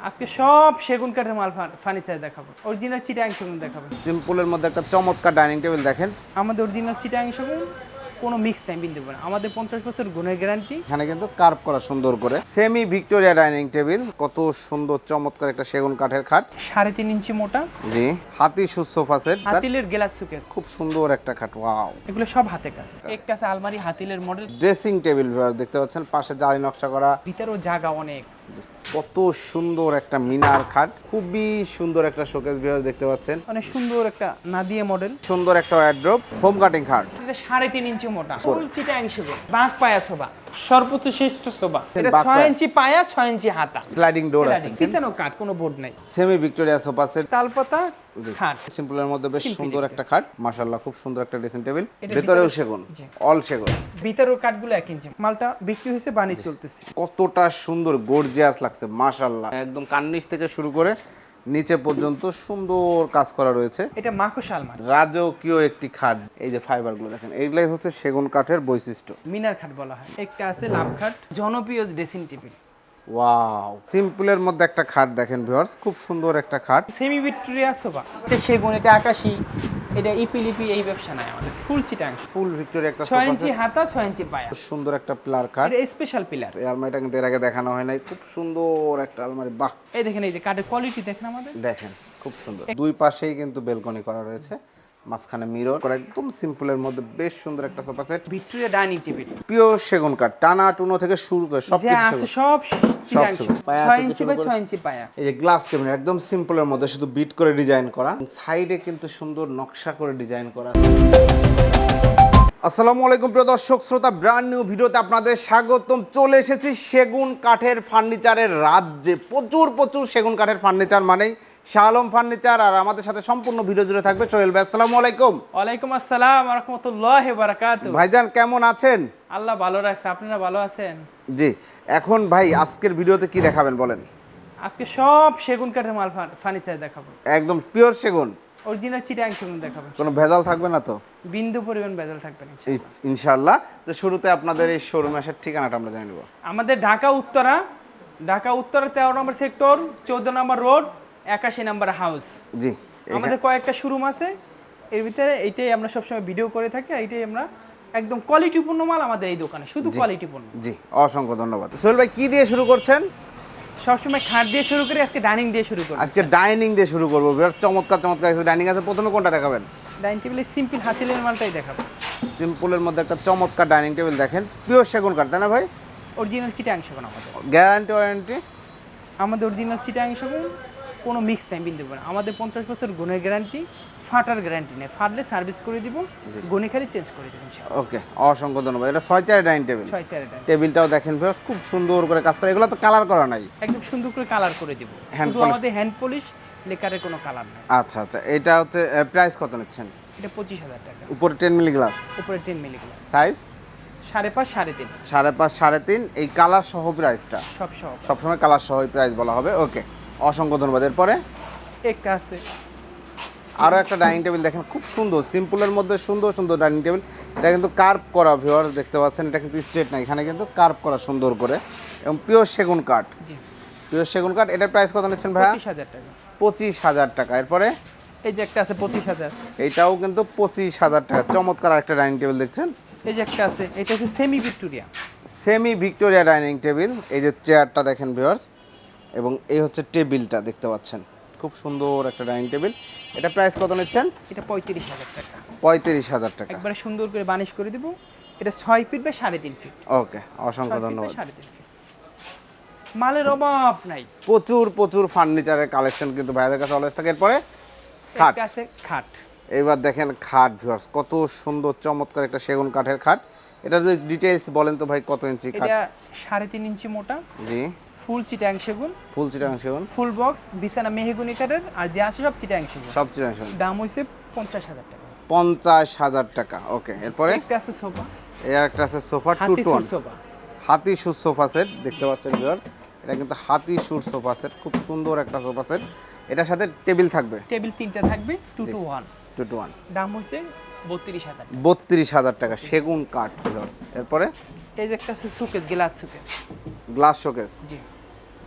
আজকে সব সেগুন কাঠের মাল ফার্নিচার দেখাবো, অরিজিনাল চিটাং সেগুন দেখাবো। সিম্পলের মধ্যে একটা চমৎকার ডাইনিং টেবিল দেখেন। আমাদের অরিজিনাল চিটাং সেগুন, কোনো মিক্স নাই বিন্দু না। আমাদের 50 বছর গুণের গ্যারান্টি। এখানে কিন্তু কার্ভ করা সুন্দর করে সেমি ভিক্টোরিয়া ডাইনিং টেবিল, কত সুন্দর চমৎকার একটা সেগুন কাঠের খাট, 3.5 ইঞ্চি মোটা। জি, হাতি সুদ সোফা সেট, হাতিলের গ্লাস সুকেস, খুব সুন্দর একটা খাট। ওয়াও, এগুলো সব হাতে কাজ। একটা আছে আলমারি হাতিলের মডেল। ড্রেসিং টেবিল দেখতে পাচ্ছেন, পাশে জালি নকশা করা, ভিতরেও জায়গা অনেক। কত সুন্দর একটা মিনার খাট, খুবই সুন্দর একটা শোকেস ভিউয়ার দেখতে পাচ্ছেন, অনেক সুন্দর একটা নাদিয়া মডেল। সুন্দর একটা ওয়ার্ড্রোব, ফোম কাটিং খাট। এটা 3.5 ইঞ্চি মোটা, ফুল চিটাং সেগুন, বাঁক পায়া সোফা, সর্বোচ্চ শ্রেষ্ঠ সোফা। এটা 6 ইঞ্চি পায়া, 6 ইঞ্চি হাতা, স্লাইডিং ডোর আছে, পিছনেও কাঠ, কোনো বোর্ড নাই। সেমি ভিক্টোরিয়া সোফা সেট, তালপাতা খাট। সিম্পলের মধ্যে বেশ সুন্দর একটা খাট, মাশাআল্লাহ, খুব সুন্দর একটা ড্রেসিং টেবিল, এটা ভেতরেও সেগুন, জি। অল সেগুন। ভিতরের কাঠগুলো 1 ইঞ্চি। মালটা বিক্রি হয়েছে, বাণিজ্য চলতেছে। কতটা সুন্দর গর্জিয়াস লাগছে, মাশাআল্লাহ, একদম কার্নিশ থেকে শুরু করে নিচে পর্যন্ত সুন্দর কাজ করা রয়েছে। এটা মাকড়সা আলমারি, রাজকীয় একটি খাট। এই যে ফাইবারগুলো দেখেন, এইগুলাই হচ্ছে সেগুন কাঠের বৈশিষ্ট্য। মিনার খাট বলা হয়। একটা আছে লাভ খাট, জনপ্রিয় ড্রেসিং টেবিল। ওয়াও, সিম্পলের মধ্যে একটা খাট দেখেন ভিউয়ার্স, খুব সুন্দর একটা খাট। সেমি ভিক্টোরিয়া সোফা, এটা সেগুন, এটা আকাশী, এটা ইপিলিপি, এই ব্যবসা নাই আমাদের। ফুল চিটাং, ফুল ভিক্টোরিয়া একটা 6 সোফা ইঞ্চি সেট, হাতা, 6 ইঞ্চি পায়া। খুব সুন্দর একটা পিলার খাট। এটা স্পেশাল পিলার। এই আলমারিটা কিন্তু এর আগে দেখানো হয় নাই, খুব সুন্দর একটা আলমারি। বাহ, এই দেখেন, এই যে কাঠের কোয়ালিটি দেখেন আমাদের। দেখেন খুব সুন্দর। দুই পাশেই কিন্তু বেলকনি করা রয়েছে, মাঝখানে মিরর করা, একদম সিম্পলের মধ্যে বেশ সুন্দর একটা sofa set. Victoria dining table, pure সেগুন কাঠ, টানা টুনো থেকে শুরু করে সব যে কিছু আছে সেগুন। সব চিটাং সেগুন। পায়া 6 থেকে ইঞ্চি শুরু বাই করে- 6 ইঞ্চি পায়া। এই যে গ্লাস ক্যাবিনেট, একদম সিম্পলের মধ্যে শুধু বিট করে ডিজাইন করা, সাইডে কিন্তু সুন্দর নকশা করে ডিজাইন করা। আসসালামু আলাইকুম প্রিয় দর্শক শ্রোতা, ব্র্যান্ড নিউ ভিডিওতে আপনাদের স্বাগতম। চলে এসেছি সেগুন কাঠের ফার্নিচারের রাজ্যে। প্রচুর প্রচুর সেগুন কাঠের ফার্নিচার মানেই শাহ আলম ফার্নিচার। আর আমাদের সাথে সম্পূর্ণ ভিডিও জুড়ে থাকবে সোহেল ভাই। আসসালামু আলাইকুম। ওয়ালাইকুম আসসালাম ওয়া রাহমাতুল্লাহি ওয়া বারাকাতুহু। ভাইজান কেমন আছেন? আল্লাহ ভালো রাখছে, আপনারা ভালো আছেন? জি, এখন ভাই আজকের ভিডিওতে কি দেখাবেন বলেন? আজকে সব সেগুন কাঠের মাল ফার্নিচার দেখাবো, একদম পিওর সেগুন, অরিজিনাল চিটাং সেগুন দেখাবো। কোনো ভেজাল থাকবে না তো? বিন্দু পরিমাণ ভেজাল থাকবে না ইনশাআল্লাহ। ইনশাআল্লাহ। তো শুরুতে আপনাদের এই শোরুম আসার ঠিকানাটা আমরা জানিয়ে নেব। আমাদের ঢাকা উত্তরা 13 নম্বর সেক্টর, 14 নম্বর রোড, 81 নম্বর হাউস। জি, আমাদের কয়েকটা শোরুম আছে, এর ভিতরে এইটাই আমরা সবসময় ভিডিও করে থাকি। এইটাই আমরা একদম কোয়ালিটিপূর্ণ মাল আমাদের এই দোকানে, শুধু কোয়ালিটিপূর্ণ। জি, অসংখ্য ধন্যবাদ। সোহেল ভাই কি দিয়ে শুরু করছেন? সবসময় খাট দিয়ে শুরু করি, আজকে ডাইনিং দিয়ে শুরু করি। আজকে ডাইনিং দিয়ে শুরু করবো। বিরাট চমৎকার চমৎকার কিছু ডাইনিং আছে। প্রথমে কোনটা দেখাবেন? ডাইনিং টেবিলে সিম্পল হাতিলের মালটাই দেখাবো। সিম্পলের মধ্যে একটা চমৎকার ডাইনিং টেবিল দেখেন, পিওর সেগুন কাঠ, তাই না ভাই? অরিজিনাল চিটাং সেগুন আমাদের। Guarantee warranty? আমাদের অরিজিনাল চিটাং সেগুন, কোনো মিক্স নাই বিন্দু না। আমাদের 50 বছর গুণের গ্যারান্টি, ফাটার গ্যারান্টি নেই। ফাটলে সার্ভিস করে দিব, গুণে খালি চেঞ্জ করে দিব ইনশাআল্লাহ। ওকে, অসংখ্য ধন্যবাদ। এটা 6 চেয়ারের ডাইনিং টেবিল। 6 চেয়ারের ডাইনিং টেবিলটাও দেখেন ভিউয়ার্স, খুব সুন্দর করে কাজ করে। এগুলো তো কালার করা নাই, একদম সুন্দর করে কালার করে দিব। Hand শুধু polish। আমাদের হ্যান্ড পলিশ, লেকারের কোনো কালার নাই। আচ্ছা আচ্ছা। এটা হচ্ছে প্রাইস কত নিচ্ছেন? এটা 25,000 টাকা। উপরে 10 মিলি গ্লাস, উপরে 10 মিলি গ্লাস, সাইজ 5.5 3.5 5.5 3.5। এই কালার সহ প্রাইসটা সব সহ। সবসময় কালার সহই প্রাইস বলা হবে। ওকে, অসংখ্য ধন্যবাদ। এরপরে একটা আছে, আরও একটা ডাইনিং টেবিল দেখেন, খুব সুন্দর, সিম্পলের মধ্যে সুন্দর সুন্দর ডাইনিং টেবিল। এটা কিন্তু কার্ভ করা, ভিউয়ার্স দেখতে পাচ্ছেন, এটা কিন্তু স্ট্রেট না, এখানে কিন্তু কার্ভ করা সুন্দর করে, এবং পিওর সেগুন কাঠ। জি, পিওর সেগুন কাঠ। এটার প্রাইস কত নিচ্ছেন ভাইয়া? 25,000 টাকা। 25,000 টাকা। এরপরে এই যে একটা আছে 25,000। এইটাও কিন্তু 25,000 টাকা। চমৎকার একটা ডাইনিং টেবিল দেখছেন। এই যে একটা আছে, এটা হচ্ছে semi Victoria. Semi Victoria dining table. এই যে চেয়ারটা দেখেন ভিউয়ার্স, এবং এই হচ্ছে টেবিলটা দেখতে পাচ্ছেন, খুব সুন্দর একটা ডাইনিং টেবিল। এটা প্রাইস কত নিচ্ছেন? এটা 35,000 টাকা। 35,000 টাকা। একবারে সুন্দর করে বানিশ করে দিব। এটা 6 ফিট বাই 3.5 ফিট। ওকে, অসংখ্য ধন্যবাদ। 3.5 ফিট। মালের অভাব নাই। প্রচুর প্রচুর ফার্নিচারের কালেকশন কিন্তু ভাইদের কাছে অলওয়েজ থাকে। এরপরে খাট। একটা আছে খাট। এইবার দেখেন খাট ভিউয়ার্স, কত সুন্দর চমৎকার একটা সেগুন কাঠের খাট। এটা যদি ডিটেইলস বলেন তো ভাই, কত ইঞ্চি খাট? এটা 3.5 ইঞ্চি মোটা, জি, ফুল চিটাং সেগুন, ফুল চিটাং সেগুন, ফুল বক্স, বিছানা মেহগনি কাঠের, আর যে আছে সব চিটাং সেগুন। সব চিটাং সেগুন। দাম হইছে 50,000 টাকা। 50,000 টাকা। ওকে, এরপরে একটা আছে সোফা, এর একটা আছে সোফা, 2 হাতি টু 1 সোফা। হাতি সুর সোফা সেট দেখতে পাচ্ছেন ভিউয়ার্স। এটা কিন্তু হাতি সুর সোফা সেট, খুব সুন্দর একটা সোফা সেট। এটার সাথে টেবিল থাকবে, টেবিল 3টা থাকবে, 2 to 1। 2 to 1। দাম হইছে 32,000 টাকা। 32,000 টাকা সেগুন কাঠ ভিউয়ার্স। এরপরে এই যে একটা আছে showcase, glass showcase. Glass showcase. জি,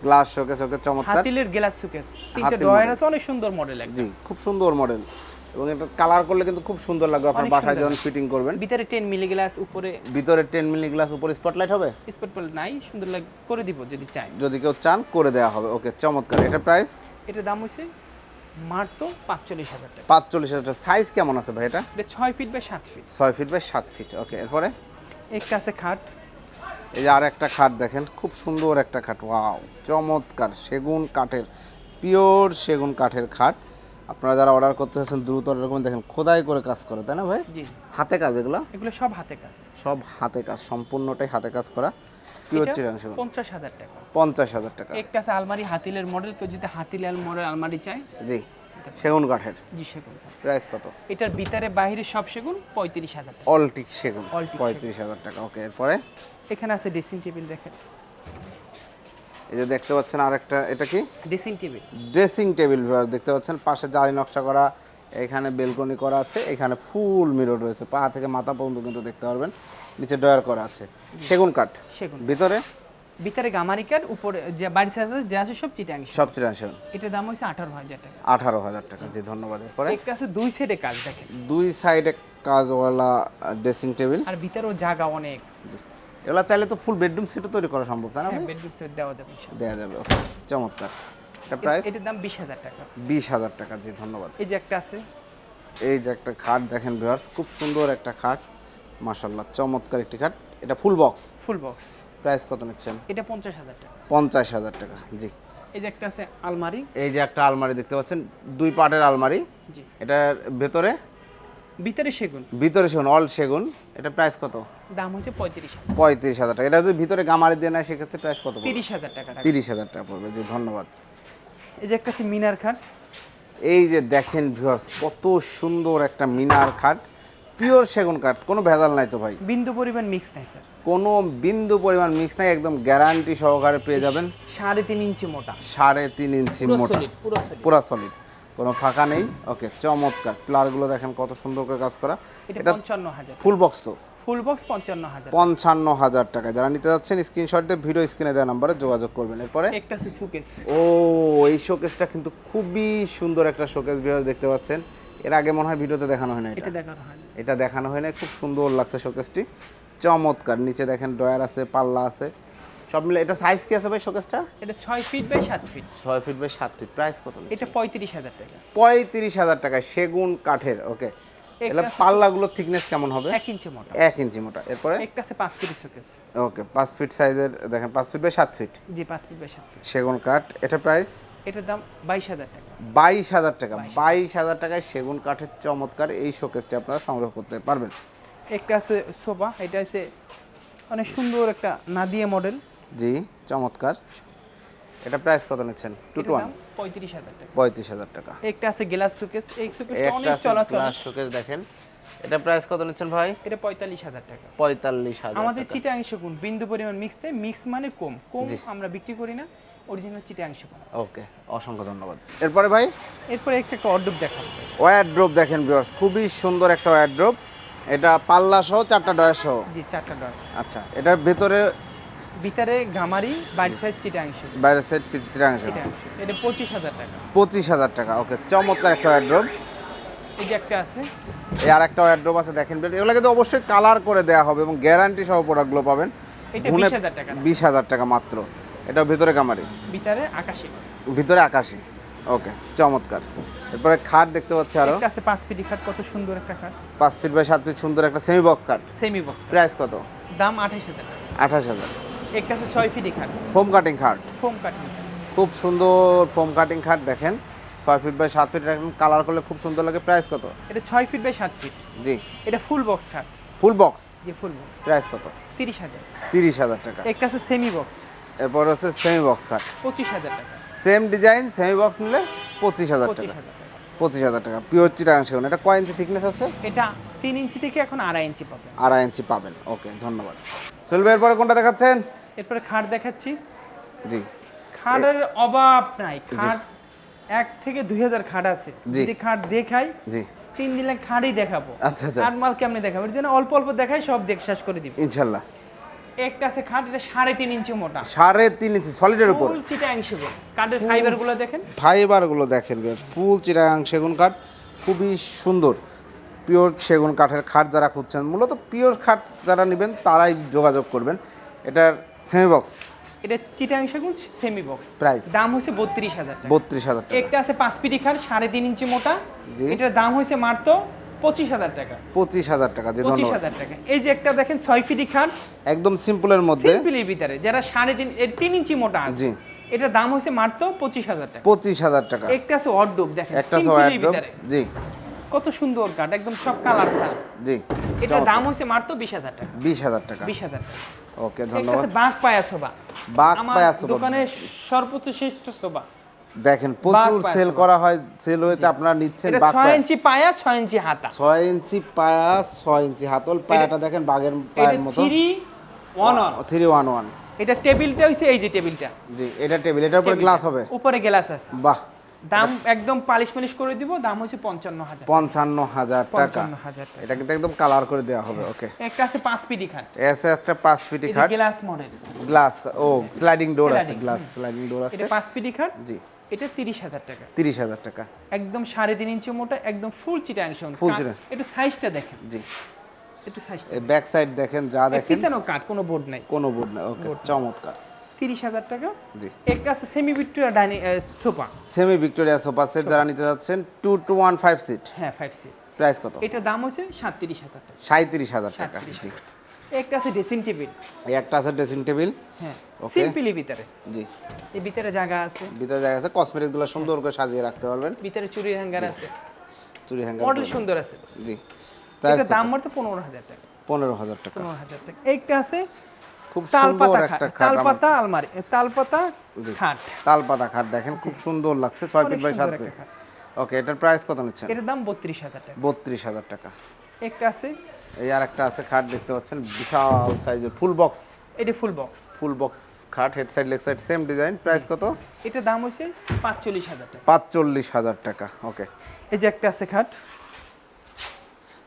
গ্লাস শোকেস, ওকে চমৎকার। হাতিলের গ্লাস শোকেস, তিনটা হাতিল ডয়ার model। আছে, অনেক সুন্দর মডেল একটা। জি, খুব সুন্দর মডেল, এবং এটা কালার করলে কিন্তু খুব সুন্দর লাগবে আপনার অনেক বাসায় সুন্দর। যখন ফিটিং করবেন। ভিতরে 10 মিলি গ্লাস, উপরে ভিতরে 10 মিলি গ্লাস, উপরে স্পটলাইট হবে। স্পট বল নাই, সুন্দর লাগ করে দিব যদি চাই। যদি কেউ চান করে দেওয়া হবে। ওকে চমৎকার। এটা প্রাইস এটার দাম হইছে মাত্র 45,000 টাকা। 45,000 টাকা। সাইজ কেমন আছে ভাই এটা? এটা 6 feet by 7 feet. 6 feet by 7 feet. Okay, এরপরে একটা আছে খাট। এই যে আর একটা খাট দেখেন, খুব সুন্দর একটা খাট। ওয়াও, চমৎকার, সেগুন কাঠের, পিওর সেগুন কাঠের খাট। আপনারা যারা অর্ডার করতে চাচ্ছেন দ্রুত অর্ডার করুন। দেখেন খোদাই করে কাজ করে, তাই না ভাই? জি, হাতে কাজ এগুলো? এগুলো সব হাতে কাজ। সব হাতে কাজ, সম্পূর্ণটাই হাতে কাজ করা, পিওর এটা চিরাং সেগুন। 50,000 টাকা। 50,000 টাকা। একটা আছে আলমারি, হাতিলের মডেল, কেউ যদি হাতিলের মডেল আলমারি চায়। জি, সেগুন কাঠের। জি, সেগুন কাঠ। প্রাইস কত? এটার ভিতরে বাইরে সব সেগুন 35,000 টাকা। অলটিক সেগুন, All teak 35,000 টাকা। ওকে, এরপরে এখানে আছে ড্রেসিং টেবিল, দেখেন এই যে দেখতে পাচ্ছেন আরেকটা, এটা কি? Dressing table. ড্রেসিং টেবিল দেখতে পাচ্ছেন, পাশে জালি নকশা করা, এখানে বেলকনি করা আছে, এখানে ফুল মিরর রয়েছে, পা থেকে মাথা পর্যন্ত কিন্তু দেখতে পারবেন। নিচে ডয়ার করা আছে, সেগুন কাঠ। সেগুন। ভিতরে ভিতরে গামারি কাঠ, উপরে যে বাড়ি সাথে যে আছে সব চিটাং। সব চিরাং সেগুন। এটার দাম হচ্ছে 18,000 টাকা। 18,000 টাকা। জি, ধন্যবাদ। এরপরে একটা আছে দুই সাইডে কাজ, দেখেন দুই সাইডে কাজওয়ালা ড্রেসিং টেবিল। আর ভিতরেও জায়গা অনেক। এগুলো চাইলে তো ফুল বেডরুম সেটও তৈরি করা সম্ভব, তাই না ভাই? বেডরুম সেট দেওয়া যাবে ইনশাআল্লাহ। দেওয়া যাবে। ওকে, চমৎকার। এটা প্রাইস এটার দাম 20,000 টাকা। 20,000 টাকা। জি, ধন্যবাদ। এই যে একটা আছে, এই যে একটা খাট দেখেন ভিউয়ার্স, খুব সুন্দর একটা খাট, মাশাআল্লাহ, চমৎকার একটি খাট। এটা ফুল বক্স। ফুল বক্স। প্রাইস কত নিচ্ছেন? এটা 50,000 টাকা। 50,000 টাকা। জি, এই যে একটা আছে আলমারি। এই যে একটা আলমারি দেখতে পাচ্ছেন, দুই পার্টের আলমারি। জি, এটার ভেতরে ভিতরে সেগুন। ভিতরে সেগুন, অল সেগুন। এটা প্রাইস কত? দাম হচ্ছে 35,000। 35,000 টাকা। এটা যদি ভিতরে গামারি দিয়ে নেয় সেক্ষেত্রে প্রাইস কত পড়বে? 30,000 টাকা। 30,000 টাকা পড়বে। জি, ধন্যবাদ। এই যে একটা আছে মিনার খাট। এই যে দেখেন ভিউয়ার্স, কত সুন্দর একটা মিনার খাট, পিওর সেগুন কাঠ, কোনো ভেজাল নাই তো ভাই? বিন্দু পরিমাণ মিক্স নাই স্যার। কোনো বিন্দু পরিমাণ মিক্স নাই, একদম গ্যারান্টি সহকারে পেয়ে যাবেন। 3.5 ইঞ্চি মোটা। 3.5 ইঞ্চি পুরো মোটা, solid, পুরো solid। পুরা সলিড, কোনো ফাঁকা নেই। ওকে, চমৎকার। প্লারগুলো দেখেন কত সুন্দর করে কাজ করা। এটা এটা 55,000। ফুল বক্স তো? Full box 55,000। 55,000 টাকা। যারা নিতে যাচ্ছেন স্ক্রিনশট দিয়ে ভিডিও স্ক্রিনে দেওয়া নাম্বারে যোগাযোগ করবেন। এরপরে একটা আছে শোকেস। ও, এই শোকেসটা কিন্তু খুবই সুন্দর একটা শোকেস ভিউয়ার্স, দেখতে পাচ্ছেন। এর আগে মনে হয় ভিডিওতে দেখানো হয় না এটা এটা। দেখানো হয় না। এটা দেখানো হয় না, খুব সুন্দর লাগছে শোকেসটি, চমৎকার। নিচে দেখেন ড্রয়ার আছে, পাল্লা আছে, সব মিলে। এটা সাইজ কি আছে ভাই শোকেসটা? এটা 6 feet by 7 feet. 6 feet by 7 feet. Price কত? এটা 35,000 টাকা। 35,000 টাকা, সেগুন কাঠের। ওকে, এগুলো পাল্লাগুলোর থিকনেস কেমন হবে? 1 ইঞ্চি মোটা। 1 ইঞ্চি মোটা। এরপরে একটা আছে 5 ফিট শোকেস। ওকে, 5 ফিট সাইজের দেখেন, 5 ফিট বাই 7 ফিট জি, 5 ফিট বাই 7 ফিট। সেগুন কাঠ। এটা প্রাইস এটার দাম 22,000 টাকা। 22,000 টাকা। 22,000 টাকায় সেগুন কাঠের চমৎকার এই শোকেসটি আপনারা সংগ্রহ করতে পারবেন। একটা আছে সোফা, এটা আছে অনেক সুন্দর একটা নাদিয়া মডেল। জি, চমৎকার। এটা প্রাইস কত নিচ্ছেন? 2 to 1? 35,000 টাকা। 35,000 টাকা। একটা আছে গ্লাস শোকেস, এই শোকেসটা একটা অনেক আছে চলাচল। গ্লাস শোকেস দেখেন। এটা প্রাইস কত নিচ্ছেন ভাই? এটা 45,000 টাকা। 45,000 আমাদের টাকা। চিটাং সেগুন বিন্দু পরিমাণ মিক্স দেয়, মিক্স মানে কম কম আমরা বিক্রি করি না, অরিজিনাল চিটাং সেগুন। ওকে, অসংখ্য ধন্যবাদ। এরপরে ভাই এরপরে একটা অর্ডব দেখাবো। ওয়ারড্রপ দেখেন ভিউয়ার্স, খুবই সুন্দর একটা ওয়ারড্রপ। এটা পাল্লা সহ, 4টা ডয়ার সহ। জি, 4টা ডর। আচ্ছা, এটার ভেতরে ভিতরে গামারি, বাইরে সাইড চিটাং সেগুন। বাইরের সেট চিরাং সহ। চিটাং সেগুন। এটা 25,000 টাকা। 25,000 টাকা। ওকে, চমৎকার একটা ওয়ারড্রপ। এই যে একটা আছে, এই আর একটা ওয়ারড্রপ আছে দেখেন। এগুলো কিন্তু অবশ্যই কালার করে দেওয়া হবে এবং গ্যারান্টি সহ প্রোডাক্টগুলো পাবেন। এটা 20,000 টাকা। 20,000 টাকা মাত্র। এটা ভিতরে কামারি, ভিতরে আকাশি। ভিতরে আকাশি। ওকে, চমৎকার। এরপরে খাট দেখতে পাচ্ছি আরো। একটা আছে 5 ফিট খাট, কত সুন্দর একটা খাট। 5 ফিট বাই 7 ফিট সুন্দর একটা সেমি বক্স খাট। Semi box. প্রাইস কত? দাম 28,000 টাকা। 28,000। একটা আছে 6 ফিট খাট, ফোম কাটিং খাট, ফোম কাটিং। খুব সুন্দর ফোম কাটিং খাট দেখেন। 6 ফিট বাই 7 ফিট এখন কালার করলে খুব সুন্দর লাগে। প্রাইস কত? এটা 6 ফিট বাই 7 ফিট। জি, এটা ফুল বক্স খাট। Full box. জি, ফুল বক্স। প্রাইস কত? 30,000। 30,000 টাকা। একটা আছে সেমি বক্স, এরপর হচ্ছে সেমি বক্স খাট, 25,000 টাকা। সেম ডিজাইন সেমি বক্স নিলে 25,000 টাকা। 25,000 টাকা। 25,000 টাকা, পিওর চিটাগাং সেগুন। এটা কয় ইঞ্চি থিকনেস আছে? এটা 3 ইঞ্চি থেকে এখন 2.5 ইঞ্চি পাবেন। 2.5 ইঞ্চি পাবেন। ওকে, ধন্যবাদ। চলবে, এরপরে কোনটা দেখাচ্ছেন? এরপরে খাট দেখাচ্ছি। জি, খাটের অভাব নাই, খাট 1 থেকে 2,000 খাট আছে। জি। যদি খাট দেখাই জি, 3 দিনে খাটই দেখাবো। আচ্ছা আচ্ছা, আর মাল কেমনে দেখাবো? এর জন্য অল্প অল্প দেখাই, সব দেখ শেষ করে দিব। ইনশাল্লাহ। একটা আছে খাট, এটা 3.5 ইঞ্চি মোটা, 3.5 ইঞ্চি সলিডের উপর। ফুল চিটাং সেগুন কাঠের ফাইবারগুলো দেখেন, ফাইবারগুলো দেখেন, ফুল চিটাগাং সেগুন কাঠ, খুবই সুন্দর। পিওর সেগুন কাঠের খাট যারা খুঁজছেন, মূলত পিওর খাট যারা নেবেন তারাই যোগাযোগ করবেন। এটার সেমি বক্স, এটা চিটাং সেগুন সেমি বক্স, প্রাইস দাম হচ্ছে 32,000 টাকা। 32,000 টাকা। একটা আছে 5 ফিট খাট 3.5 ইঞ্চি মোটা, জি। এটার দাম হচ্ছে মাত্র 25,000 টাকা। 25,000 টাকা, জি ধন্যবাদ। 25,000 টাকা। এই যে একটা দেখেন 6 ফিট খাট, একদম সিম্পলের মধ্যে, সিম্পলের ভিতরে, যারা 3.5 ইঞ্চি মোটা আছে, জি। এটার দাম হচ্ছে মাত্র 25,000 টাকা। 25,000 টাকা। একটা আছে ওয়ার্ডরোব দেখেন, একটা সিম্পলের ওয়ার্ডরোব, ভিতরে জি কত সুন্দর কাঠ, একদম সব কালার ছাড়া। জি। এটার দাম হচ্ছে মাত্র 20,000 টাকা। 20,000 টাকা। 20,000 টাকা। ওকে একটা ধন্যবাদ। আছে বাঘ পায়া সোফা, বাঘ আমার পায়া সোফা। দোকানে সর্বোচ্চ শ্রেষ্ঠ সোফা। দেখেন প্রচুর পায়া সেল সোফা। করা হয়, সেল হয়েছে, আপনারা নিচ্ছেন। এটা বাঘ 6 পায়া, ইঞ্চি পায়া 6 ইঞ্চি হাতা। 6 ইঞ্চি পায়া 6 ইঞ্চি হাতল। পায়াটা দেখেন বাঘের এটা পায়ের মতো। 311। 311, এটা টেবিলটা হইছে এই যে টেবিলটা, জি। এটা টেবিল, এটার উপরে গ্লাস হবে। উপরে গ্লাস আছে। বাহ। দাম একদম পালিশ মালিশ করে দিব, দাম হচ্ছে 55,000। 55,000 টাকা। 55,000 টাকা। এটা কিন্তু একদম কালার করে দেওয়া হবে। ওকে। একটা আছে 5 ফিট খাট, এসে একটা 5 ফিট এটা খাট, গ্লাস মডেল, গ্লাস, ও স্লাইডিং ডোর আছে, Sliding, গ্লাস স্লাইডিং ডোর আছে, এটা 5 ফিট খাট, জি। এটা 30,000 টাকা। 30,000 টাকা। একদম 3.5 ইঞ্চি মোটা, একদম ফুল চিটাং সেগুন। Full চিটাং। একটু সাইজটা দেখেন, জি। একটু সাইজটা এই ব্যাক সাইড দেখেন, যা দেখেন, পিছনেও কাট, কোনো বোর্ড নাই। কোনো বোর্ড না। ওকে, চমৎকার। 30,000 টাকা। জি। একটা আছে semi Victoria dining sofa, semi Victoria sofa set যারা নিতে যাচ্ছেন, 2215 সিট, হ্যাঁ 5 সিট, প্রাইস কত? এটার দাম হচ্ছে 37,000 টাকা। 37,000 টাকা, 37,000 জি। একটা আছে ড্রেসিং টেবিল, এই একটা আছে ড্রেসিং টেবিল, হ্যাঁ Okay. সিম্পলি ভিতরে, জি। এই ভিতরে জায়গা আছে, ভিতরে জায়গা আছে, কসমেটিকগুলো সুন্দর করে সাজিয়ে রাখতে পারবেন। ভিতরে চুরির হ্যাঙ্গার আছে, চুরি হ্যাঙ্গার, মডেল সুন্দর আছে। জি। প্রাইস এটার কত? দাম মাত্র 15,000 টাকা। 15,000 টাকা। 15,000 টাকা। একটা আছে খুব তালপাতা সুন্দর খাট, একটা খাট, আমার তালপাতা আলমারি, তালপাতা জি। খাট, তালপাতা খাট দেখেন, খুব সুন্দর লাগছে, 6 অনেক ফিট বাই 7 সুন্দর ফিট। একটা খাট। ওকে, এটার প্রাইস কত নিচ্ছেন? এটার দাম 32,000 টাকা। 32,000 টাকা। একটা আছে, এই আর একটা আছে খাট, দেখতে পাচ্ছেন বিশাল সাইজের, ফুল বক্স, এটা ফুল বক্স, ফুল বক্স খাট, head side leg side same design, price কত? এটার দাম হচ্ছে 45,000 টাকা। 45,000 টাকা। ওকে। এই যে একটা আছে খাট,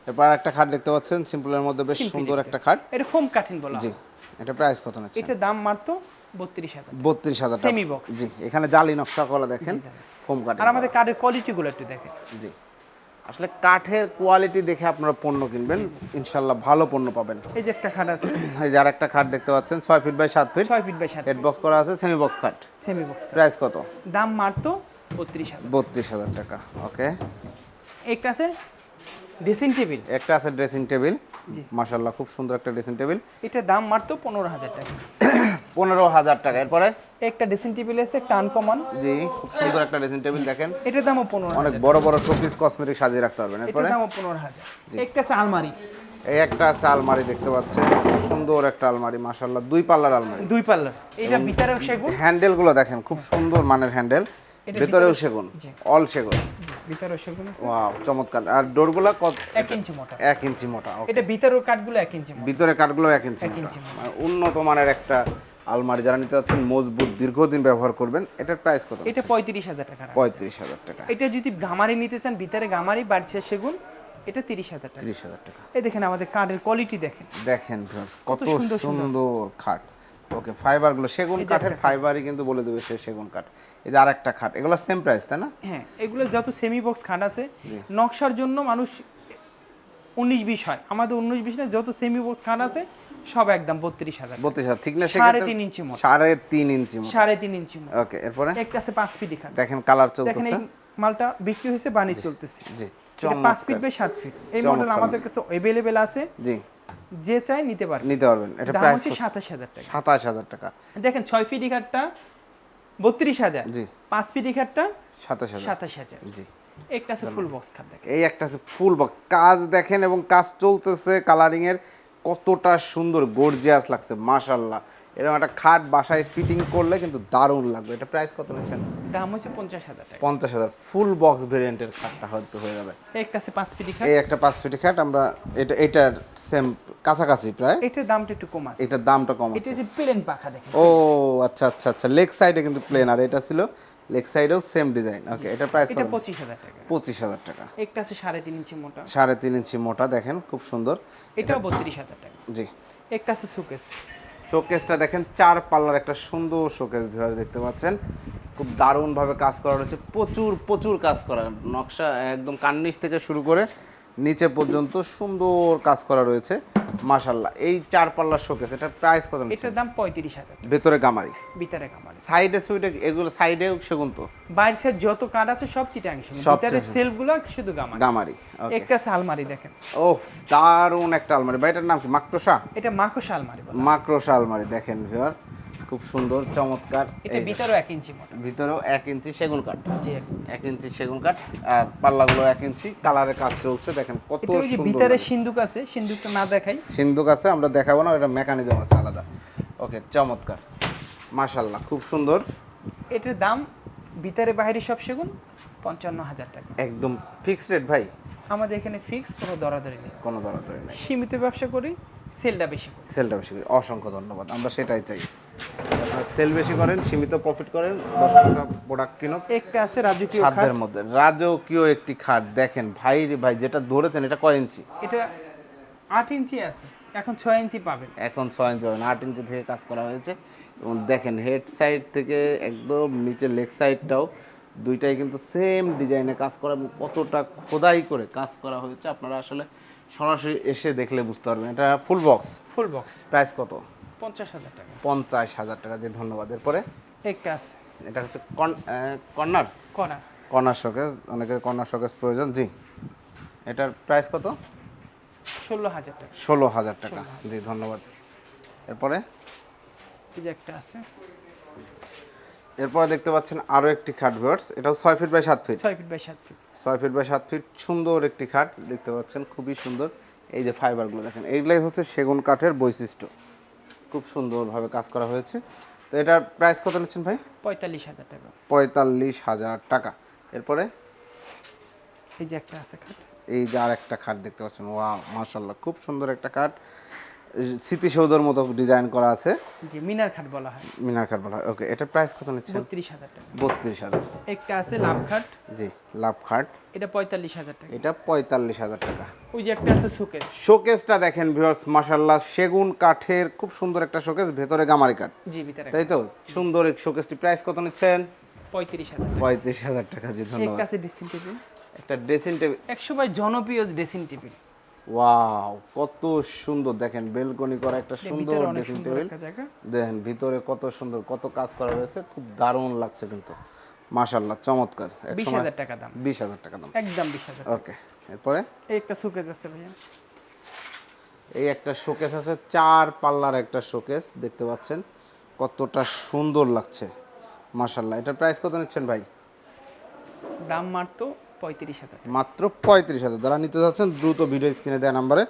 এরপর আর একটা খাট দেখতে পাচ্ছেন, সিম্পলের মধ্যে বেশ Simple সুন্দর একটা। একটা খাট, এটা ফোম কাঠিন বলা জি। হয়। এটা প্রাইস কত নিচ্ছেন? এটার দাম মাত্র 32,000 টাকা। 32,000 টাকা, Semi box। জি। এখানে জালি নকশা করা দেখেন, জি, জানি। ফোম কাট। আর আমাদের কাঠের কোয়ালিটি গুলো একটু দেখেন, জি। আসলে কাঠের কোয়ালিটি দেখে আপনারা পণ্য কিনবেন, ইনশাল্লাহ ভালো পণ্য পাবেন। এই যে একটা খাট আছে, এই যে আর একটা খাট দেখতে পাচ্ছেন, 6 feet by 7 feet, 6 feet by 7 head box করা আছে, সেমি বক্স খাট, সেমি বক্স, প্রাইস কত? দাম মাত্র 32,000। 32,000 টাকা। ওকে। একটা আছে ড্রেসিং টেবিল, একটা আছে ড্রেসিং টেবিল, জি। মাশাআল্লাহ খুব সুন্দর একটা ড্রেসিং টেবিল, এটার দাম মাত্র 15,000 টাকা। 15,000 টাকা। এরপরে একটা ড্রেসিং টেবিল আছে টান কমান, জি, খুব সুন্দর একটা ড্রেসিং টেবিল দেখেন, এটার দামও 15,000। অনেক বড় বড় শোপিস কসমেটিক সাজিয়ে রাখতে পারবেন। এরপরে এটার দামও 15,000। একটা আছে আলমারি, এই একটা আছে আলমারি দেখতে পাচ্ছেন, খুব সুন্দর একটা আলমারি, মাশাআল্লাহ 2 পাল্লার আলমারি, 2 পাল্লার, এটা ভিতরেও সেগুন, হ্যান্ডেলগুলো দেখেন খুব সুন্দর মানের হ্যান্ডেল, এটা ভেতরেও ভিতরে- সেগুন, জি। অল সেগুন, ভিতরেও সেগুন আছে, ওয়াও চমৎকার। আর ডোরগুলো কত? 1 ইঞ্চি মোটা। 1 ইঞ্চি মোটা। ওকে। এটা ভিতরের কাঠগুলো 1 ইঞ্চি মোটা। ভিতরে কাঠগুলো 1 ইঞ্চি 1 মোটা, ইঞ্চি মোটা। মানে উন্নত মানের একটা আলমারি যারা নিতে চাচ্ছেন, মজবুত, দীর্ঘদিন ব্যবহার করবেন। এটার প্রাইস কত? এটা 35,000 টাকা। 35,000 টাকা। এটা যদি গামারি নিতে চান, ভিতরে গামারি বাড়ছে সেগুন, এটা 30,000 টাকা। 30,000 টাকা। এই দেখেন আমাদের কাঠের কোয়ালিটি দেখেন, দেখেন ভিউয়ার্স, কত সুন্দর সুন্দর খাট। ওকে, ফাইবারগুলো সেগুন এই যে কাঠের একটা ফাইবারই কিন্তু বলে দেবে সে সেগুন কাঠ। এই যে আরেকটা খাট, এগুলো সেম প্রাইস তাই না? হ্যাঁ এগুলো যত সেমি বক্স খাট আছে, নকশার জন্য মানুষ 19-20 হয়, আমাদের 19-20 না, যত সেমি বক্স খাট আছে সব একদম 32,000। 32,000 থিকনেস, 3.5 ইঞ্চি মোটা। 3.5 ইঞ্চি মোটা। 3.5 ইঞ্চি মোটা। ওকে, এরপরে একটা আছে 5 ফিট খাট, দেখেন কালার দেখেন এই চলতেছে, মালটা বিক্রি হয়েছে, বানিয়ে চলতেছে। জি। এটা 5 ফিট বাই 7 ফিট, এই মডেল চমৎকার আমাদের আছে। কাছে अवेलेबल আছে, জি, যে চাই নিতে পারে। নিতে পারবেন। এটা দাম প্রাইস হচ্ছে 27,000 টাকা। 27,000 টাকা, দেখেন 6 ফিট খাটটা 32,000, জি। 5 ফিট খাটটা 27,000, 27,000। জি। একটা আছে ফুল বক্স খাট দেখেন, এই একটা আছে ফুল বক্স, কাজ দেখেন এবং কাজ চলতেছে, কালারিং এর কতটা সুন্দর, গর্জিয়াস লাগছে, মাশাআল্লাহ। এরকম একটা খাট বাসায় ফিটিং করলে কিন্তু দারুণ লাগবে। এটা প্রাইস কত নিচ্ছেন? দাম হচ্ছে 50,000 টাকা। 50,000, ফুল বক্স ভেরিয়েন্টের খাটটা হয়তো হয়ে যাবে। একটা আছে 5 ফিট খাট, এই একটা 5 ফিট খাট, আমরা এটার সেম কাছাকাছি প্রায়, এটার দামটা একটু কম আছে। এটার দামটা কম এটা আছে। যে প্লেন পাখা দেখেন, ও আচ্ছা আচ্ছা আচ্ছা, লেগ সাইডে কিন্তু প্লেন, আর এটা ছিল লেগ সাইডেও সেম ডিজাইন। ওকে, এটা প্রাইস এটা কত? 25,000 টাকা। 25,000 টাকা। একটা আছে 3.5 ইঞ্চি মোটা, 3.5 ইঞ্চি মোটা, দেখেন খুব সুন্দর, এটাও 32,000 টাকা। জি। একটা আছে সুকেস, শোকেসটা দেখেন 4 পাল্লার একটা সুন্দর শোকেস ভিউয়ার দেখতে পাচ্ছেন, খুব দারুণভাবে কাজ করা রয়েছে, প্রচুর প্রচুর কাজ করা, নকশা একদম কার্নিশ থেকে শুরু করে নিচে পর্যন্ত সুন্দর কাজ করা রয়েছে মাশাআল্লাহ। এই 4 পাল্লার শোকেস, এটার প্রাইস কত নিচ্ছে? এটার দাম 35,000 টাকা। ভেতরে গামারি, ভিতরে কামার, সাইডে সুইডে এগুলো সাইডেও সেগুন তো, বাইরের যত কাঠ আছে সব চিটাং সেগুন, সব ভিতরে চিটাং। সেলফগুলো শুধু গামার। গামারি। ওকে, একটা আছে আলমারি দেখেন, ওহ দারুণ একটা আলমারি ভাই, এটার নাম কি? মাকড়সা? এটা মাকড়সা আলমারি বলে। মাকড়সা আলমারি দেখেন ভিউয়ার্স, খুব সুন্দর চমৎকার। এটা এই যে, ভিতরেও 1 ইঞ্চি মোটা। ভিতরেও 1 ইঞ্চি সেগুন কাঠ, জি, 1 ইঞ্চি সেগুন কাঠ, আর পাল্লাগুলো 1 ইঞ্চি, কালারে কাজ চলছে দেখেন কত এটা ওই যে সুন্দর। ভিতরে লাগে। সিন্দুক আছে, সিন্দুকটা না দেখাই। সিন্ধুক আছে, আমরা দেখাবো না, এটা মেকানিজম আছে আলাদা। ওকে, চমৎকার মাশাআল্লাহ, খুব সুন্দর। এটার দাম ভিতরে বাইরে সব সেগুন 55,000 টাকা। একদম ফিক্সড রেট ভাই, আমাদের এখানে ফিক্স কোনো দরাদরি নেই, কোনো দরদারি নাই, সীমিত ব্যবসা করি, সেলটা বেশি করি। সেলটা বেশি করি, অসংখ্য ধন্যবাদ, আমরা সেটাই চাই। আপনারা সেল বেশি করেন, সীমিত প্রফিট করেন, 10 টাকা প্রোডাক্ট কিনুন একটা আছে রাজকীয় খাট, সাধ্যের মধ্যে। রাজকীয় একটি খাট দেখেন ভাই রে ভাই, যেটা ধরেছেন এটা কয় ইঞ্চি? এটা 8 ইঞ্চি আছে, এখন 6 ইঞ্চি পাবেন। এখন 6 ইঞ্চি হবে না, 8 ইঞ্চি থেকে কাজ করা হয়েছে। এবং দেখেন হেড সাইড থেকে একদম নিচে লেগ সাইডটাও দুইটাই কিন্তু সেম ডিজাইনে কাজ করা, এবং কতটা খোদাই করে কাজ করা হয়েছে আপনারা আসলে সরাসরি এসে দেখলে বুঝতে পারবেন। এটা ফুল বক্স, ফুল বক্স প্রাইস কত? 50,000 টাকা। 50,000 টাকা, যে ধন্যবাদ। এরপরে একটা আছে এটা হচ্ছে কর্নার, করা, কর্নার শোকেস, অনেকের কর্নার শোকেস প্রয়োজন। জি, এটার প্রাইস কত? 16,000 টাকা। 16,000 টাকা, জি ধন্যবাদ। এরপরে এই যে একটা আছে এরপরে দেখতে পাচ্ছেন আরও একটি খাট ভিউয়ার্স, এটাও 6 feet by 7 feet, 6 feet by 7 feet. 6 feet by 7 feet, সুন্দর একটি খাট দেখতে পাচ্ছেন, খুবই সুন্দর। এই যে ফাইবারগুলো দেখেন, এইগুলাই হচ্ছে সেগুন কাঠের বৈশিষ্ট্য, খুব সুন্দরভাবে কাজ করা হয়েছে। তো এটার প্রাইস কত নিচ্ছেন ভাই? 45,000 টাকা। 45,000 টাকা। এরপরে এই যে একটা আছে খাট, এই যে আর একটা খাট দেখতে পাচ্ছেন, ওয়াও মাশাআল্লাহ, খুব সুন্দর একটা খাট, স্মৃতিসৌধের মতো ডিজাইন করা আছে, যে মিনার খাট বলা হয়। মিনার খাট বলা হয়। ওকে, এটার প্রাইস কত নিচ্ছেন? 32,000 টাকা। 32,000। একটা আছে লাভ খাট, জি, লাভ খাট, এটা 45,000 টাকা। এটা 45,000 টাকা। ওই যে একটা আছে সুকেস, শোকেসটা দেখেন ভিউয়ার্স, মাশাআল্লাহ সেগুন কাঠের খুব সুন্দর একটা শোকেস, ভেতরে গামারি কাঠ, জি ভিতরে তাই তো? সুন্দর এই শোকেসটি প্রাইস কত নিচ্ছেন? 35,000 টাকা। 35,000 টাকা, জি ধন্যবাদ। একটা আছে ড্রেসিং টেবিল, একটা ড্রেসিং টেবিল, 100 জনপ্রিয় ড্রেসিং টেবিল। ওয়াও কত সুন্দর, দেখেন বেলকনি করা একটা সুন্দর ভিতরে অনেক ড্রেসিং সুন্দর টেবিল, একটা জায়গা। দেখেন ভিতরে কত সুন্দর, কত কাজ করা রয়েছে, খুব দারুণ লাগছে কিন্তু মাশাআল্লাহ, চমৎকার। 20,000 টাকা দাম, 20,000 টাকা দাম। একদম 20,000 টাকা। ওকে, এরপরে এই একটা সুকেস আছে ভাইয়া, এই একটা শোকেস আছে, 4 পাল্লার একটা শোকেস দেখতে পাচ্ছেন, কতটা সুন্দর লাগছে মাশাআল্লাহ। এটার প্রাইস কত নিচ্ছেন ভাই? দাম মাত্র 35,000 টাকা। মাত্র 35,000। যারা নিতে যাচ্ছেন দ্রুত ভিডিও স্ক্রিনে দেওয়া নাম্বারে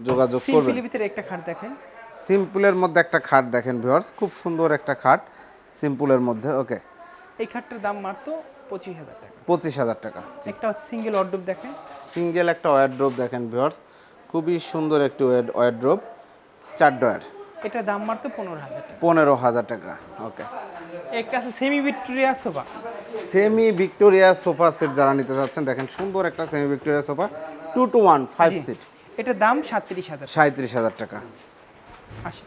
যোগাযোগ করবেন। সিম্পলের ভিতরে একটা খাট দেখেন, সিম্পলের মধ্যে একটা খাট দেখেন ভিউয়ার্স, খুব সুন্দর একটা খাট সিম্পলের মধ্যে। ওকে, এই খাটটার দাম মাত্র 25,000 টাকা। 25,000 টাকা। একটা সিঙ্গেল অর্ডব দেখেন, সিঙ্গেল একটা ওয়ারড্রোব দেখেন ভিউয়ার্স, খুবই সুন্দর একটি ওয়ারড্রোব, 4 ডয়ার, এটার দাম মাত্র 15,000 টাকা। 15,000 টাকা। ওকে, একটা আছে semi Victoria sofa, semi Victoria sofa set যারা নিতে যাচ্ছেন, দেখেন সুন্দর একটা semi Victoria sofa, 2 to 1 5 seat, এটার দাম 37,000 টাকা। 37,000 টাকা। আসে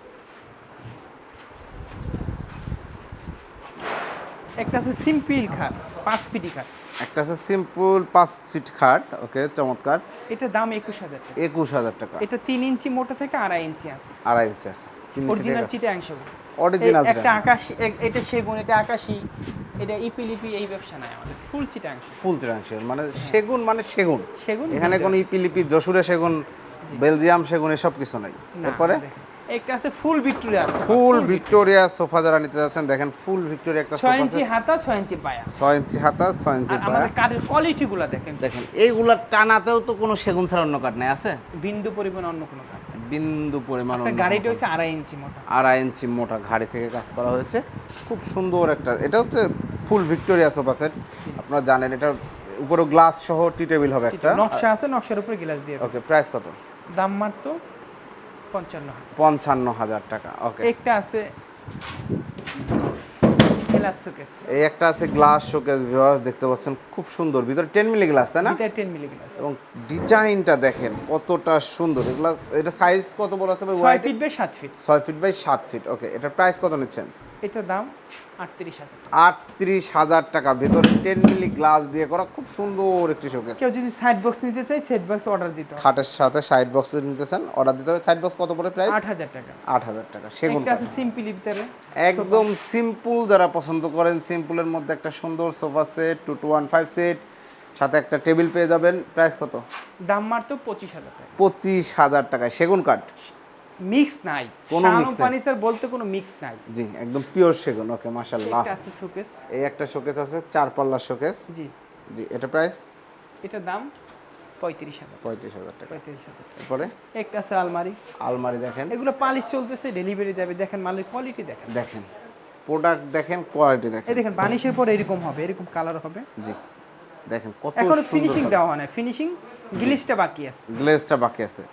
একটা আছে সিম্পল খাট, 5 ফিটি খাট, একটা আছে সিম্পল 5 ফিট খাট। ওকে, চমৎকার, এটার দাম 21,000 টাকা। 21,000 টাকা। এটা 3 ইঞ্চি মোটা থেকে 2.5 ইঞ্চি আছে, 2.5 ইঞ্চি আছে, 3 ইঞ্চি অরিজিনাল থেকে চিটাং সেগুন। অরিজিনাল একটা আকাশি, এটা সেগুন, এটা আকাশি, এটা ইপিলিপি, এই ব্যবসা নাই আমাদের, ফুল চিটাং সেগুন। ফুল ট্রান্সফার মানে সেগুন, মানে সেগুন, সেগুন এখানে কোনো ইপিলিপি যশোরে সেগুন, বেলজিয়াম সেগুন এসব কিছু নাই। না, এরপরে দেখেন, একটা আছে ফুল ভিক্টোরিয়া, ফুল ভিক্টোরিয়া সোফা যারা নিতে যাচ্ছেন, দেখেন ফুল ভিক্টোরিয়া একটা 6 সোফা ইঞ্চি হাতা, 6 ইঞ্চি পায়া। 6 ইঞ্চি হাতা, 6 ইঞ্চি আর পায়া। আমাদের কাঠের কোয়ালিটিগুলো দেখেন, দেখেন এইগুলা টানাতেও তো কোনো সেগুন ছাড়া অন্য কাঠ নাই, আছে বিন্দু পরিমাণ অন্য কোনো কাঠ নেই। বিন্দু পরিমাণ একটা অন্য গাড়িটা কোনো হচ্ছে 2.5 ইঞ্চি মোটা। 2.5 ইঞ্চি মোটা ঘাড়ি থেকে কাজ করা হয়েছে, খুব সুন্দর একটা। এটা হচ্ছে ফুল ভিক্টোরিয়া সোফা সেট, আপনারা জানেন এটার উপরে গ্লাস সহ টি টেবিল হবে একটা। নকশা আছে, নকশার উপরে গ্লাস দিয়ে দেব। ওকে, প্রাইস কত? দাম মাত্র 55,000। 55,000 টাকা। ওকে, একটা আছে গ্লাস শোকেস, এই একটা আছে গ্লাস শোকেস ভিউয়ার্স, দেখতে পাচ্ছেন খুব সুন্দর, ভিতরে 10 মিলি গ্লাস তাই না? এটা 10 মিলি গ্লাস, এবং ডিজাইনটা দেখেন কতটা সুন্দর। এগুলা এটা সাইজ কত বড় আছে ভাই? 6 wide feet by 7 feet. 6 feet by 7 feet. Okay, এটার প্রাইস কত নিচ্ছেন? এটার দাম 38,000 টাকা। 38,000 টাকা, ভিতরে 10 মিলি গ্লাস দিয়ে করা খুব সুন্দর একটি শোকেস। কেউ যদি সাইড বক্স নিতে চায় সাইড বক্স অর্ডার দিতে হবে। খাটের সাথে সাইড বক্স নিতে চান অর্ডার দিতে হবে। সাইড বক্স কত পড়ে প্রাইস? 8,000 টাকা। 8,000 টাকা। সেগুন একটা আছে সিম্পলি ভিতরে, একদম সিম্পল, যারা পছন্দ করেন সিম্পলের মধ্যে একটা সুন্দর সোফা সেট 2215 সেট, সাথে একটা টেবিল পেয়ে যাবেন। প্রাইস কত? দাম মাত্র 25,000 টাকা। 25,000 টাকায় সেগুন কাঠ, মিক্স নাই, কোনো mix নাই। ফার্নিচার বলতে কোনো মিক্স নাই। জি একদম পিওর সেগুন। ওকে মাশাআল্লাহ। একটা আছে শোকেস, এই একটা শোকেস আছে 4 পাল্লার শোকেস। জি জি এটা প্রাইস এটার দাম 35,000 টাকা। 35,000 টাকা। 35,000 টাকা। এরপরে একটা আছে আলমারি, আলমারি দেখেন, এগুলো পালিশ চলতেছে, ডেলিভারি যাবে। দেখেন মালের কোয়ালিটি দেখেন, দেখেন প্রোডাক্ট দেখেন, কোয়ালিটি দেখেন। এই দেখেন বানিশের পর এরকম হবে, এরকম কালার হবে। জি দেখেন কত এখনো সুন্দর। ফিনিশিং দেওয়া হয় না, ফিনিশিং গ্লিসটা বাকি আছে। গ্লেজটা বাকি আছে,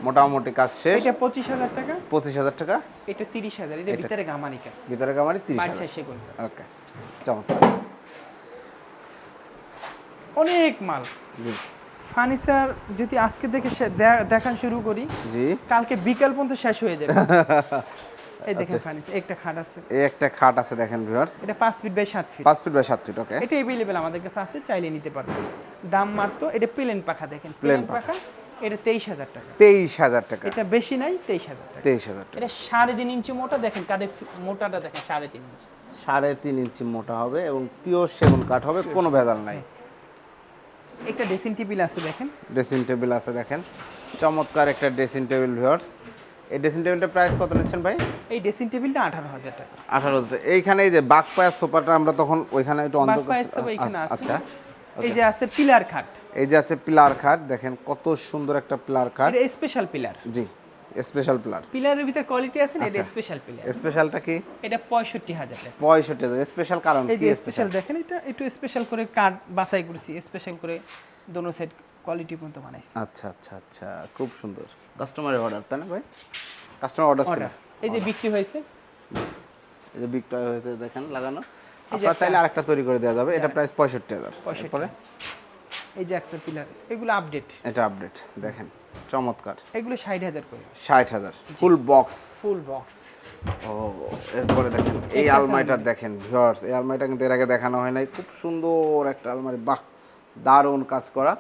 মোটামুটি কাজ শেষ। এটা 25,000 টাকা, 25,000 টাকা। এটা 30,000, এটা ভিতরে গামানিকা, ভিতরে গামারি 30,000। বাচ্চা সেগুন। ওকে চমৎকার। অনেক মাল জি ফার্নিচার যদি আজকে দেখে দেখান শুরু করি, জি কালকে বিকাল পর্যন্ত শেষ হয়ে যাবে। এই দেখেন ফার্নিচার, একটা খাট আছে, এই একটা খাট আছে দেখেন ভিউয়ার্স, এটা 5 feet by 7 feet. 5 feet by 7 feet. Okay এটা अवेलेबल আমাদের কাছে আছে, চাইলে নিতে পারবেন। দাম মাত্র, এটা প্লেন পাখা দেখেন, প্লেন প্লেন পাখা, এটা 23,000 টাকা। 23,000 টাকা। এটা বেশি নাই, 23,000 টাকা। 23,000 টাকা। এটা 3.5 ইঞ্চি মোটা, দেখেন কাঠের মোটাটা দেখেন 3.5 ইঞ্চি। 3.5 ইঞ্চি মোটা হবে এবং পিওর সেগুন কাঠ হবে, কোনো ভেজাল নাই। একটা ড্রেসিং টেবিল আছে দেখেন, ড্রেসিং টেবিল আছে দেখেন, চমৎকার একটা ড্রেসিং টেবিল ভিউয়ার্স। এই ড্রেসিং টেবিলটার প্রাইস কত নিচ্ছেন ভাই? এই ড্রেসিং টেবিলটা 18,000 টাকা। 18,000। এইখানে এই যে বাক পায়া সোফাটা আমরা তখন ওইখানে একটু অন্ধকার, বাক পায়ের সোফা এখানে আছে। আচ্ছা এই যে আছে পিলার খাট, এই যে আছে পিলার খাট, দেখেন কত সুন্দর একটা পিলার খাট। এটা স্পেশাল পিলার। জি স্পেশাল পিলার। পিলারের ভিতরে কোয়ালিটি আছে না, এটা আচ্ছা। Special pillar. স্পেশালটা কি? এটা 65,000 টাকা। 65,000। স্পেশাল কারণ এই কি? যে স্পেশাল দেখেন, এটা একটু স্পেশাল করে কাঠ বাছাই করছি, স্পেশাল করে দোনো সাইড কোয়ালিটি পর্যন্ত বানাইছি। আচ্ছা আচ্ছা আচ্ছা, খুব সুন্দর। কাস্টমারের অর্ডার তাই না ভাই? কাস্টমার অর্ডার ছিল। অর্ডার, এই যে বিক্রি হয়েছে, এই যে বিগ টয় হয়েছে দেখেন লাগানো, যে আপনারা একটা- চাইলে আরেকটা তৈরি করে দেওয়া যাবে। এটা প্রাইস 65,000। 65। এরপরে এই যে একটা পিলার, এগুলো আপডেট, এটা আপডেট দেখেন চমৎকার, এগুলো 60,000 করে 60,000 ফুল বক্স। Full box. ও এরপরে দেখেন এই একটা আলমারিটা দেখেন ভিউয়ার্স, এই আলমারিটা কিন্তু এর আগে দেখানো হয় নাই, খুব সুন্দর একটা আলমারি, বাহ দারুণ কাজ করা,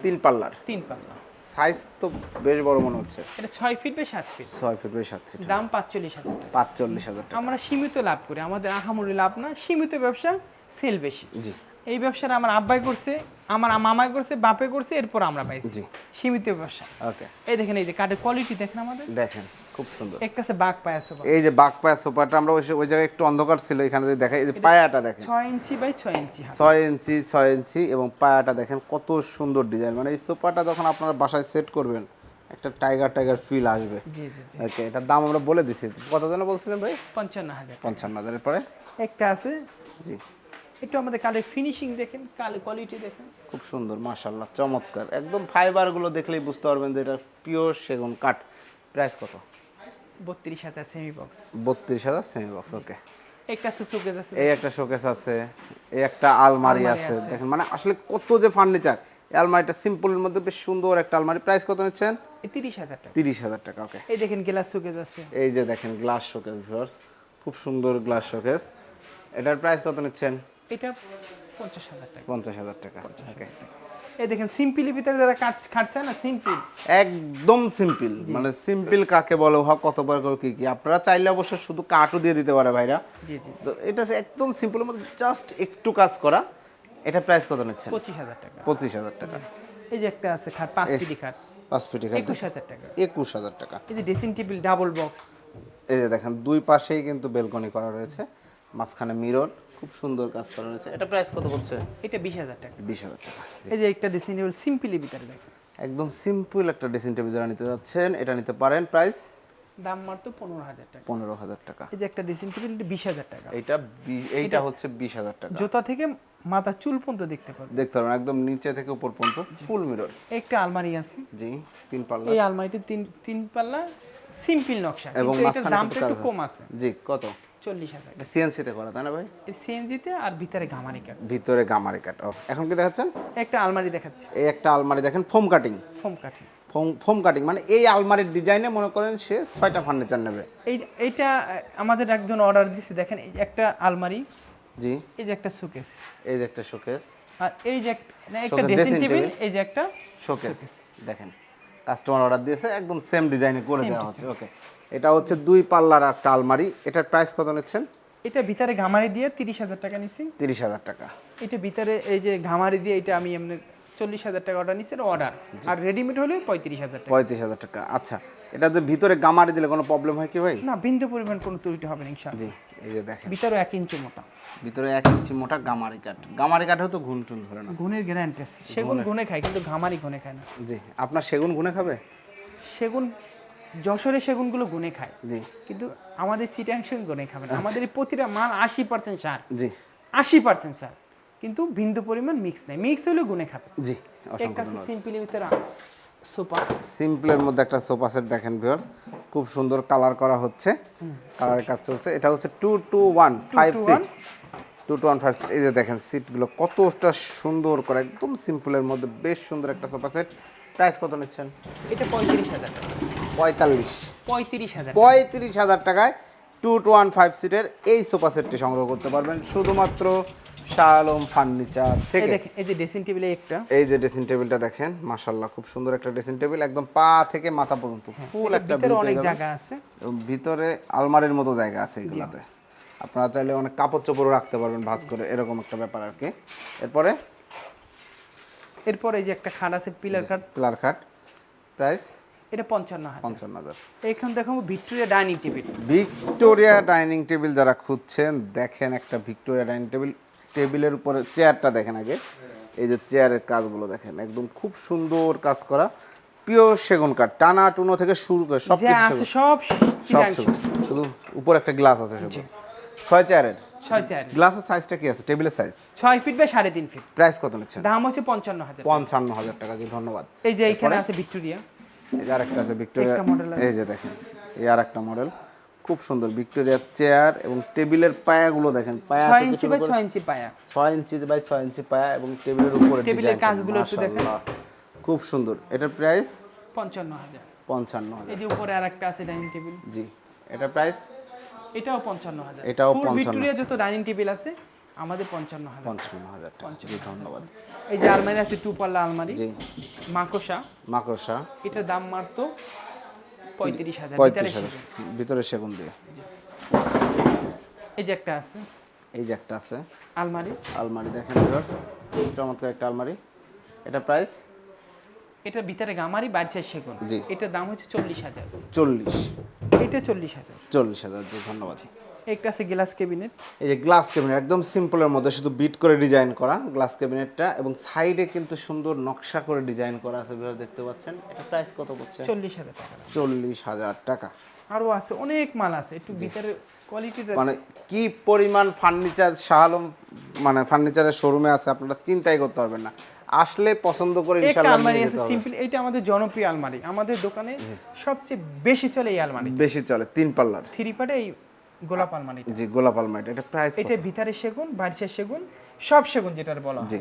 3 পাল্লার। 3 পাল্লা, সাইজ তো বেশ বড় মনে হচ্ছে, এটা 6 feet by 7 feet. 6 feet by 7 feet. দাম 45,000 টাকা। 45,000 টাকা। আমরা সীমিত লাভ করি, আমাদের আহামরি লাভ না, সীমিত ব্যবসা, সেল বেশি। জি এই ব্যবসাটা আমার আব্বাই করছে, আমার মামাই করছে, বাপে করছে, এরপর আমরা পাইছি। জি। সীমিত ব্যবসা। ওকে এই দেখেন, এই যে কাঠের কোয়ালিটি দেখেন আমাদের, দেখেন খুব সুন্দর। একটা আছে বাঘ পায়া সোফা, এই যে বাক পায়া সোফাটা আমরা ওই জায়গায় একটু অন্ধকার ছিল, এখানে যদি দেখাই, এই যে পায়াটা দেখেন 6 ইঞ্চি বাই 6 ইঞ্চি হাত। 6 ইঞ্চি 6 ইঞ্চি, এবং পায়াটা দেখেন কত সুন্দর ডিজাইন। মানে এই সোফাটা যখন আপনারা বাসায় সেট করবেন একটা টাইগার ফিল আসবে। জি জি জি। ওকে, এটার দাম আমরা বলে দিছি, কত যেন বলছিলেন ভাই? 55,000। 55,000। এর পরে একটা আছে, জি একটু আমাদের কাঠের ফিনিশিং দেখেন, কালের কোয়ালিটি দেখেন, খুব সুন্দর মাশাআল্লাহ, চমৎকার। একদম ফাইবারগুলো দেখলেই বুঝতে পারবেন যে এটা পিওর সেগুন কাঠ। প্রাইস কত? 32,000 semi box. 32,000 semi box. Okay, একটা আছে শোকেস আছে, এই একটা শোকেস আছে, এই একটা আলমারি আছে দেখেন, মানে আসলে কত যে ফার্নিচার। এই আলমারিটা সিম্পলের মধ্যে বেশ সুন্দর একটা আলমারি। প্রাইস কত নিচ্ছেন? 30,000 টাকা। 30,000 টাকা। ওকে, এই দেখেন গ্লাস শোকেস আছে, এই যে দেখেন গ্লাস শোকেস ভিউয়ার্স, খুব সুন্দর গ্লাস শোকেস। এটার প্রাইস কত নিচ্ছেন? এটা 50,000 টাকা। 50,000 টাকা। ওকে, এই দেখেন সিম্পলি ভিতরে যারা খাটছে না, সিম্পল একদম সিম্পল। মানে সিম্পল কাকে বলে, হক কত প্রকার কি কি, আপনারা চাইলে অবশ্য শুধু কাঠও দিয়ে দিতে পারে ভাইরা। জি জি। তো এটা হচ্ছে একদম সিম্পলের মধ্যে জাস্ট একটু কাজ করা। এটা প্রাইস কত নিচ্ছেন? 25,000 টাকা। 25,000 টাকা। এই যে একটা আছে খাট 5 ফিটি খাট, 5 ফিট খাট 21,000 টাকা। 21,000 টাকা। এই যে ড্রেসিং টেবিল ডাবল বক্স, এই যে দেখেন দুই পাশেই কিন্তু বেলকনি করা রয়েছে, মাঝখানে মিরর, খুব সুন্দর কাজ করা রয়েছে। এটা প্রাইস কত হচ্ছে? এটা 20,000 টাকা। 20,000 টাকা। এই যে একটা ড্রেসিং টেবিল সিম্পলি ভিতরে দেখেন, একদম সিম্পল একটা ড্রেসিং টেবিল যারা নিতে যাচ্ছেন এটা নিতে পারেন। প্রাইস দাম মাত্র 15,000 টাকা। 15,000 টাকা। এই যে একটা ড্রেসিং টেবিল, এটা 20,000 টাকা। এইটা হচ্ছে 20,000 টাকা। জুতা থেকে মাথা চুল পর্যন্ত দেখতে পারবেন, দেখতে পারেন একদম নিচে থেকে উপর পর্যন্ত ফুল মিরর। একটা আলমারি আছে, জি 3 পাল্লা, এই আলমারিটি তিন পাল্লা, সিম্পল নকশা, এবং কিন্তু এটার মাঝখানে দামটা কিন্তু একটু কাজ কম আছে, জি কত? 40,000। এটা সিএনসি তে করা তাই না ভাই? এই সিএনজিতে আর ভিতরে গামারি কাট। ভিতরে গামারি কাট। এখন কি দেখাচ্ছেন? একটা আলমারি দেখাচ্ছি, এই একটা আলমারি দেখেন, ফোম কাটিং। ফোম কাঠি। ফোম কাটিং মানে এই আলমারির ডিজাইনে মনে করেন সে 6টা ফার্নিচার নেবে। এইটা আমাদের একজন অর্ডার দিছে, দেখেন এই যে একটা আলমারি, জি, এই যে একটা শোকেস, এই যে একটা শোকেস, আর এই যে একটা Showcase, dressing dressing table, table, এই যে একটা শোকেস দেখেন কাস্টমার অর্ডার দিয়েছে, একদম সেম ডিজাইনে করে Same দেওয়া to হচ্ছে। ওকে, এটা হচ্ছে 2 পাল্লার একটা আলমারি। এটার প্রাইস কত নিচ্ছেন? এটা ভিতরে গামারি দিয়ে 30,000 টাকা নিছি। 30,000 টাকা। এটা ভিতরে এই যে ঘামারি দিয়ে এটা আমি এমনি 40,000 টাকা অর্ডার নিছি, অর্ডার। আর রেডিমেড হলে 35,000 টাকা। 35,000 টাকা। আচ্ছা, এটা যে ভিতরে গামারি দিলে কোনো প্রবলেম হয় কি ভাই? না, বিন্দু পরিমাণ কোনো ত্রুটি হবে না ইনশাআল্লাহ। জি, এই যে দেখেন ভিতরে 1 ইঞ্চি মোটা, ভিতরে 1 ইঞ্চি মোটা গামারি কাঠ। গামারি কাঠেও তো ঘুন টুন ধরে না। গুণের গ্যারান্টি আছে। সেগুন গুণে খায় কিন্তু ঘামারি গুণে খায় না। জি, আপনার সেগুন গুনে খাবে? সেগুন যশোরে সেগুনগুলো গুণে খায়, জি কিন্তু আমাদের চিটাং সেগুন গুণে খাবে না। আমাদের এই প্রতিটা মাল 80% সার, জি 80% সার, কিন্তু বিন্দু পরিমাণ মিক্স নেই। মিক্স হলে গুণে খাবে। জি, একটা অসংখ্য আছে ধন্যবাদ। সিম্পলি ভিতরে সোফা, সিম্পলের মধ্যে একটা সোফা সেট দেখেন ভিউয়ার্স, খুব সুন্দর কালার করা হচ্ছে, কালারের কাজ চলছে। এটা হচ্ছে 221 সিট, 221 সিট। এই যে দেখেন সিটগুলো কতটা সুন্দর করে, একদম সিম্পলের মধ্যে বেশ সুন্দর একটা সোফা সেট। প্রাইস কত নিচ্ছেন? এটা 35,000 টাকা। 45 35,000 35,000 টাকায় 215 সিটের এই সোফা সেটটি সংগ্রহ করতে পারবেন শুধুমাত্র শাহ আলম ফার্নিচার এই থেকে। দেখেন, এই যে ড্রেসিং টেবিলে একটা, এই যে ড্রেসিং টেবিলটা দেখেন, মাশাআল্লাহ খুব সুন্দর একটা ড্রেসিং টেবিল, একদম পা থেকে মাথা পর্যন্ত ফুল একটা ভিতরে view অনেক পেয়ে যাবেন। জায়গা আছে। এবং ভিতরে আলমারির মতো জায়গা আছে এগুলাতে, আপনারা চাইলে অনেক কাপড় চোপড়ও রাখতে পারবেন ভাঁজ করে, এরকম একটা ব্যাপার আর কি। এরপরে এরপর এই যে একটা খাট আছে, পিলার খাট, পিলার খাট, প্রাইস এটা 55,000। 55,000। এইখানে দেখাবো Victoria dining table. Victoria dining table যারা খুঁজছেন, দেখেন একটা ভিক্টোরিয়া ডাইনিং টেবিল। টেবিলের উপরে চেয়ারটা দেখেন আগে, এই যে চেয়ারের কাজগুলো দেখেন, একদম খুব সুন্দর কাজ করা, পিওর সেগুন কাঠ, টানা টুনো থেকে শুরু করে সব যা আছে সব সব চিটাং সেগুন। শুধু উপরে একটা গ্লাস আছে শুধু। 6 চেয়ারের 6 চেয়ার, গ্লাসের সাইজটা কি আছে? টেবিলের size 6 feet by 3.5 feet. Price কত নিচ্ছেন? দাম হচ্ছে 55,000। 55,000 টাকা। জি ধন্যবাদ। এই যে এইখানে আছে ভিক্টোরিয়া, এই যে আরেকটা আছে ভিক্টোরিয়া, একটা model আছে। এই যে দেখেন এই আরেকটা মডেল, খুব সুন্দর ভিক্টোরিয়া চেয়ার। এবং টেবিলের পায়াগুলো দেখেন, পায়া 6 থেকে ইঞ্চি শুরু বাই করে 6 ইঞ্চি পায়া। 6 ইঞ্চি বাই 6 ইঞ্চি পায়া, এবং টেবিলের উপরে টেবিলের ডিজাইন কাজগুলো একটু দেখেন। খুব সুন্দর। এটার প্রাইস 55,000। 55,000। এই যে উপরে আরেকটা আছে ডাইনিং টেবিল, জি, এটার প্রাইস এটাও 55,000। এটাও ফুল 55,000। ভিক্টোরিয়া যত ডাইনিং টেবিল আছে আমাদের 55,000। 55,000 টাকা। জি ধন্যবাদ। এই যে আলমারি আছে, 2 পাল্লা আলমারি, জি, মাকোসা, মাকড়সা, এটার দাম মাত্র 35,000। 35,000 ভিতরে সেগুন দিয়ে। এই যে একটা আছে এই যে একটা আছে আলমারি, আলমারি দেখেন ভিউয়ার্স, চমৎকার একটা আলমারি। এটা প্রাইস এটার ভিতরে গামারি, বাইরে সেগুন। জি। এটার দাম হচ্ছে 40,000। 40 এটা 40,000। 40,000। জি ধন্যবাদ। একটা আছে গ্লাস ক্যাবিনেট, এই যে গ্লাস ক্যাবিনেট, একদম সিম্পলের মধ্যে শুধু বিট করে ডিজাইন করা গ্লাস ক্যাবিনেটটা, এবং সাইডে কিন্তু সুন্দর নকশা করে ডিজাইন করা আছে ভিউয়ার্স, দেখতে পাচ্ছেন। এটা প্রাইস কত পড়ছে? 40,000 টাকা। 40,000 টাকা। আরও আছে, অনেক মাল আছে, একটু ভিতরে কোয়ালিটিটা মানে কি পরিমাণ ফার্নিচার শাহ আলম মানে ফার্নিচারের শোরুমে আছে আপনারা চিন্তাই করতে পারবেন না, আসলে পছন্দ করে একটা ইনশাআল্লাহ আলমারি নিয়ে আছে যেতে হবে। সিম্পল, এটা আমাদের জনপ্রিয় আলমারি, আমাদের দোকানে সবচেয়ে বেশি চলে এই আলমারি। বেশি চলে 3 পাল্লার। 3 পাটে এই গোলাপ আলমারি। জি, গোলাপ আলমারি। এটা প্রাইস এটা ভিতরে সেগুন, বাইরে সেগুন, সব সেগুন যেটার বলা হয়। জি,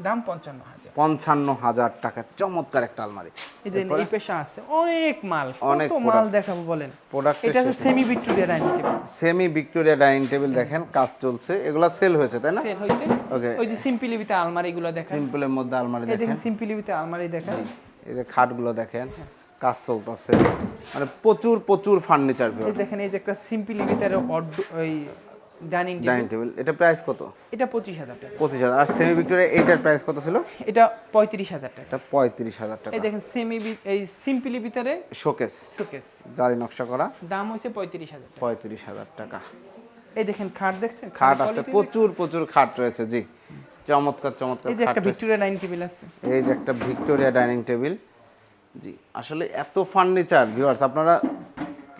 দাম 55,000। 55,000 টাকা। চমৎকার একটা আলমারি। এই যে এই পেশা আছে অনেক মাল, অনেক কত মাল দেখাবো বলেন। প্রোডাক্ট এটা আছে semi Victoria dining table, semi Victoria dining table দেখেন, কাজ চলছে, এগুলা সেল হয়েছে তাই না? সেল হইছে। ওকে, ওই যে সিম্পলি ভিতরে আলমারি গুলো দেখেন, সিম্পলের মধ্যে আলমারি এই দেখেন, দেখেন সিম্পলি ভিতরে আলমারি দেখেন। এই যে খাটগুলো দেখেন, কাজ চলতেছে, মানে প্রচুর প্রচুর ফার্নিচার এই দেখেন, এই যে একটা সিম্পলি ভিতরে ওই ডাইনিং ডাইনিং টেবিল, টেবিল। এটা প্রাইস কত? এটা 25,000 টাকা। 25,000। আর সেমি ভিক্টোরিয়া এইটার প্রাইস কত ছিল? এটা 35,000 টাকা। এটা 35,000 টাকা। এই দেখেন এই সিম্পলি ভিতরে শোকেস, শোকেস, জারি নকশা করা, দাম হইছে 35,000 টাকা। 35,000 টাকা। এই দেখেন খাট দেখছেন, খাট আছে, প্রচুর প্রচুর খাট রয়েছে। জি, চমৎকার চমৎকার এই যে খাট একটা রয়েছে। ভিক্টোরিয়া ডাইনিং টেবিল আছে, এই যে একটা ভিক্টোরিয়া ডাইনিং টেবিল। জি, আসলে এত ফার্নিচার ভিউয়ার্স, আপনারা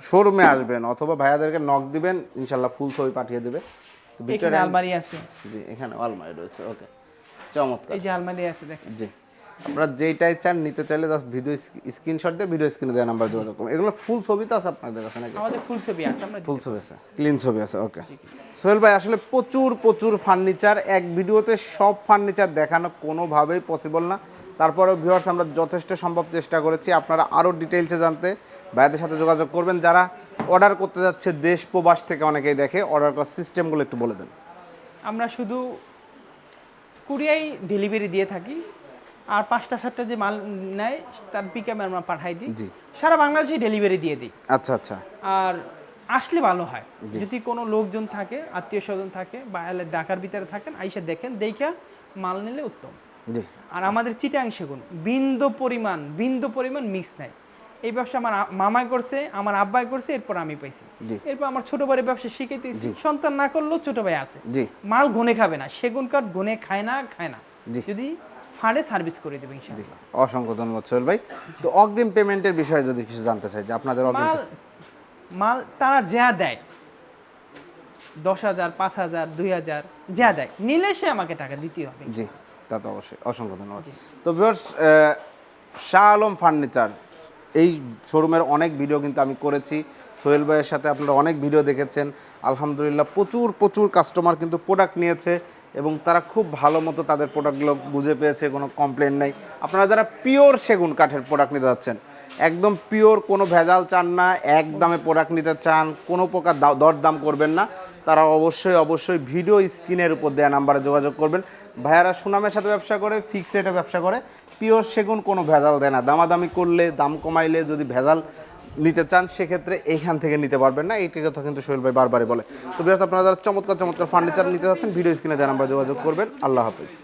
শোরুমে আসবেন অথবা ভাইয়াদেরকে নক দিবেন, ইনশাল্লাহ ফুল ছবি পাঠিয়ে দেবে। তো এখানে আলমারি আছে, জি, এখানে আলমারি রয়েছে। ওকে, চমৎকার। এই যে আলমারি আছে দেখেন। জি, আপনারা যেইটাই চান নিতে চাইলে জাস্ট ভিডিও স্ক্রিনশট দিয়ে ভিডিও স্ক্রিনে দেওয়া নাম্বার যোগাযোগ করুন। এগুলো ফুল ছবি তো আছে আপনাদের কাছে নাকি? আমাদের ফুল ছবি আছে, আমরা ফুল ছবি আছে, ক্লিন ছবি আছে, ওকে। সোহেল ভাই আসলে প্রচুর প্রচুর ফার্নিচার, এক ভিডিওতে সব ফার্নিচার দেখানো কোনোভাবেই পসিবল না। তারপরেও ভিউয়ার্স আমরা যথেষ্ট সম্ভব চেষ্টা করেছি। আপনারা আরও ডিটেইলসে জানতে ভাইদের সাথে যোগাযোগ করবেন। যারা অর্ডার করতে যাচ্ছে দেশ প্রবাস থেকে অনেকেই দেখে, অর্ডার করার সিস্টেমগুলো একটু বলে দেন। আমরা শুধু কুরিয়াই ডেলিভারি দিয়ে থাকি, আর 5টা-7টা যে মাল নেয় তার পিকআপে আমরা পাঠাই দিই। জি। সারা বাংলাদেশে ডেলিভারি দিয়ে দিই। আচ্ছা আচ্ছা, আর আসলে ভালো হয় যদি কোনো লোকজন থাকে, আত্মীয় স্বজন থাকে বা ঢাকার ভিতরে থাকেন, আইসা দেখেন, দেখা মাল নিলে উত্তম। জি। আর আমাদের চিটাং সেগুন বিন্দু পরিমাণ মিক্স নাই। এই ব্যবসা আমার মামাই করছে, আমার আব্বাই করছে, এরপর আমি পাইছি। জি। এরপর আমার ছোট ভাইয়ের ব্যবসা শিখাইতেছি, সন্তান না করলেও ছোট ভাই আছে। জি। মাল গুনে খাবে না, সেগুন কাঠ গুনে খায় না। জি। যদি ফাড়ে সার্ভিস করে দেবে জি, ইনশাআল্লাহ। অসংখ্য ধন্যবাদ সোহেল ভাই। তো অগ্রিম পেমেন্টের বিষয়ে যদি কিছু জানতে চাই, যে আপনাদের অগ্রিম মাল তারা যা দেয়, 10,000, 5,000, 2,000 যা দেয়, নিলে সে আমাকে টাকা দিতে হবে। জি, তা তো অবশ্যই, অসংখ্য ধন্যবাদ। তো ভিউয়ার্স, শাহ আলম ফার্নিচার এই শোরুমের অনেক ভিডিও কিন্তু আমি করেছি, সোহেল ভাইয়ের সাথে আপনারা অনেক ভিডিও দেখেছেন। আলহামদুলিল্লাহ প্রচুর প্রচুর কাস্টমার কিন্তু প্রোডাক্ট নিয়েছে এবং তারা খুব ভালো মতো তাদের প্রোডাক্টগুলো বুঝে পেয়েছে, কোনো কমপ্লেন নেই। আপনারা যারা পিওর সেগুন কাঠের প্রোডাক্ট নিতে যাচ্ছেন, একদম পিওর, কোনো ভেজাল চান না, এক দামে প্রোডাক্ট নিতে চান, কোনো প্রকার দরদাম করবেন না, তারা অবশ্যই ভিডিও স্ক্রিনের উপর দেওয়া নাম্বারে যোগাযোগ করবেন। ভাইয়ারা সুনামের সাথে ব্যবসা করে, ফিক্স রেটে ব্যবসা করে, পিওর সেগুন, কোনো ভেজাল দেয় না। দামাদামি করলে, দাম কমাইলে যদি ভেজাল নিতে চান সেক্ষেত্রে এইখান থেকে নিতে পারবেন না, এইটি কথা কিন্তু সোহেল ভাই বারবারই বলে। তো বিরাট আপনারা যারা চমৎকার ফার্নিচার নিতে যাচ্ছেন, ভিডিও স্ক্রিনে দেওয়া নাম্বারে যোগাযোগ করবেন। আল্লাহ হাফেজ।